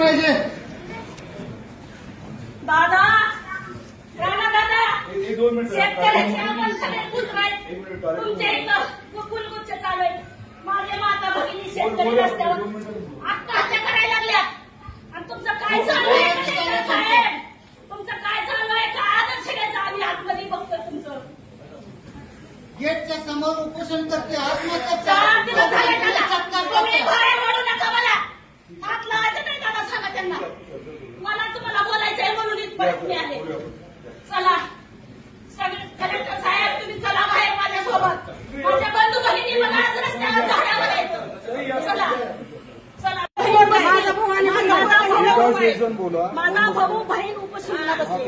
पाहिजे. दादा दादा शेतकऱ्याचे आपण सगळे पुत्र आहेत. तुमच्या इथं कुलगुच्छ चालू आहे. माझ्या माता भगिनी शेतकरी रस्त्यावर आत्महत्या करायला लागल्यात. आणि तुमचं काय चालू आहे साहेब? तुमचं काय चालू आहे? का आदर्श घ्यायचं? आम्ही आतमध्ये बघतोय तुमचं. गेटच्या समोर उपोषण करते. आत्महत्या 4 दिवस झाले दादा. तुम्ही बाहेर पडू नका. मला हात लावायचं नाही दादा. सांगा त्यांना. मला तुम्हाला बोलायचंय म्हणून इथपर्यंत मी आले. चला सगळे कलेक्टर साहेब तुम्ही चला बाहेर माझ्यासोबत. माझ्या बंधू भगिनी मला आज रस्त्यावर झाडावर यायचं. चला चला. माझा भाऊ बहीण उपोषणाला बसले.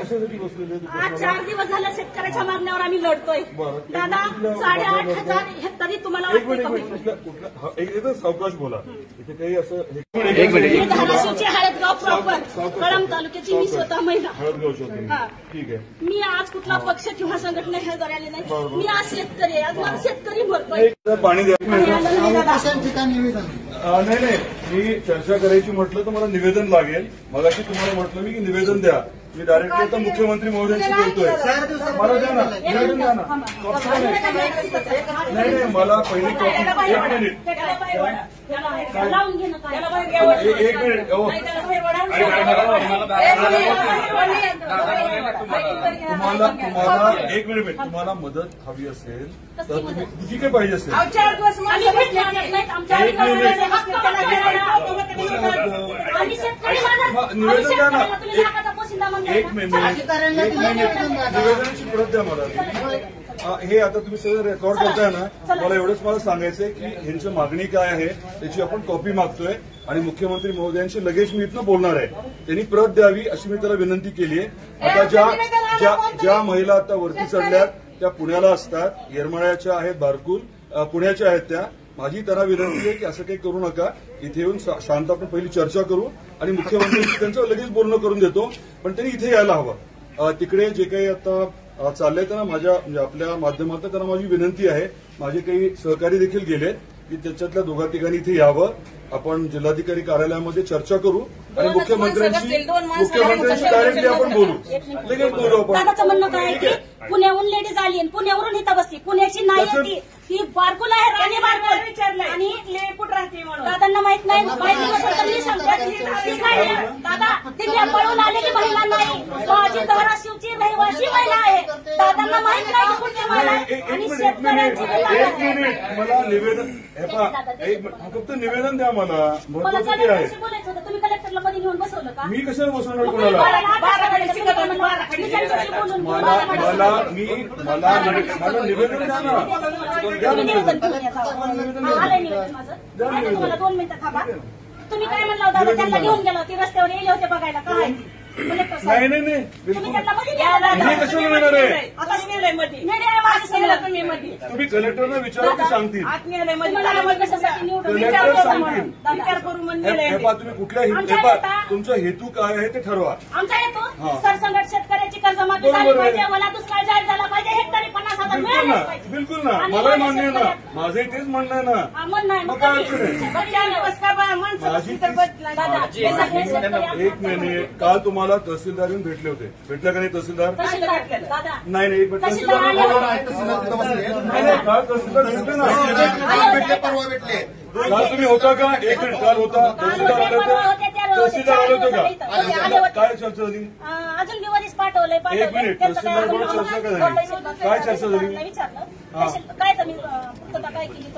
आज 4 दिवस झाले शेतकऱ्याच्या मागण्यावर आम्ही लढतोय. दादा 8,500 हेक्टरी तुम्हाला वाटते सावकाश बोला. इथे काही असं धाराशिवची हळदगाव प्रॉपर कळंब तालुक्याची मी स्वतः महिला. हळदगाव ठीक आहे. मी आज कुठला पक्ष किंवा संघटना हे करायला नाही. मी आज शेतकरी आहे. आज मला शेतकरी मरतोय. पाणी द्या. उपोषणचं निवेदन नाही मी चर्चा करायची म्हटलं तर मला निवेदन लागेल. मगाशी तुम्हाला म्हटलं मी की निवेदन द्या. मी डायरेक्टली आता मुख्यमंत्री महोदयांशी बोलतोय. मला द्या ना निवेदन द्या ना. नाही मला पहिली कॉपी. 1 minute 1 minute. तुम्हाला 1 मिनिट तुम्हाला मदत हवी असेल तर तुम्ही जी काही पाहिजे असेल निवेदन द्या ना. 1 मिनिट निवेदनाची परत द्या मला. हे आता तुम्ही सगळं रेकॉर्ड करताय ना. मला एवढंच मला सांगायचंय की ह्यांची मागणी काय आहे त्याची आपण कॉपी मागतोय आणि मुख्यमंत्री महोदयांशी लगेच मी इथनं बोलणार आहे. त्यांनी प्रत द्यावी अशी मी त्याला विनंती केली आहे. आता ज्या महिला आता वरती चढल्यात त्या पुण्याला असतात. येरमाळ्याच्या आहेत, बारकुल पुण्याच्या आहेत त्या. माझी त्यांना विनंती आहे की असं काही करू नका. इथे येऊन शांत आपण पहिली चर्चा करू आणि मुख्यमंत्र्यांशी त्यांचं लगेच बोलणं करून देतो. पण त्यांनी इथे यायला हवं. तिकडे जे काही आता चाललंय त्यांना माझ्या म्हणजे आपल्या माध्यमातून त्यांना माझी विनंती आहे. माझे काही सहकारी देखील गेले की त्याच्यातल्या 2-3 इथे यावं. आपण जिल्हाधिकारी कार्यालयामध्ये चर्चा करू आणि मुख्यमंत्र्यांशी डायरेक्टली आपण बोलू. लगेच बोलू आपण. दादाचं म्हणणं काय की पुण्याहून लेडीज आली आणि पुण्यावरून इथं बसली. पुण्याची नाही ती बारकुल आहे. राणी बारकुल विचारलंय आणि कुठं राहते म्हणून दादांना माहित नाही. माहिती नसेल तर मी सांगते. दादा दिव्या पळून आलेली महिला नाही. माझी धाराशिवची रहिवासी महिला आहे. दादांना माहित नाही कुठची महिला आणि शेतकऱ्यांची मला निवेदन फक्त निवेदन द्या. मला महत्वाचं आहे. बोलायचं होतं. तुम्ही कलेक्टरला मध्ये घेऊन बसवलं का? मी कशाला बसवणार कोणाला? मला निवेदन द्या ना. तुम्हाला 2 मिनिटं थांबा. तुम्ही काय म्हणला होता? त्यांना घेऊन गेला होती रस्त्यावर येले होते बघायला काय? नाही बिलकुल कशाला येणार आहे? तुम्ही कलेक्टरला विचारा ते सांगतील. कलेक्टर सांगतील. तुम्ही कुठल्या तुमचा हेतू काय आहे ते ठरवा. आमचा हेतू सरसंघट शेतकऱ्याची कर्जमाफी झाली पाहिजे. मला दुष्काळ जाहीर झाला पाहिजे. हेक्टरी 50,000 मिळाले पाहिजे. बिलकुल ना. मला मान्य आहे ना. माझंही तेच म्हणणं आहे ना. म्हणणं काय अडचण आहे? 1 मिनिट. काल तुम्हाला तहसीलदार येऊन भेटले होते. भेटले का नाही तहसीलदार? नाही तहसीलदार काल तहसीलदार भेटले ना. काल तुम्ही होता का? 1 मिनिट. काल होता तहसीलदार आले होते. तहसीलदार आले होते का? काय चर्चा झाली? अजून दिवाळीच पाठवलंय. 1 मिनिट. तहसीलदार चर्चा काय झाली? काय चर्चा झाली? विचारलं काय तुम्ही काय केली?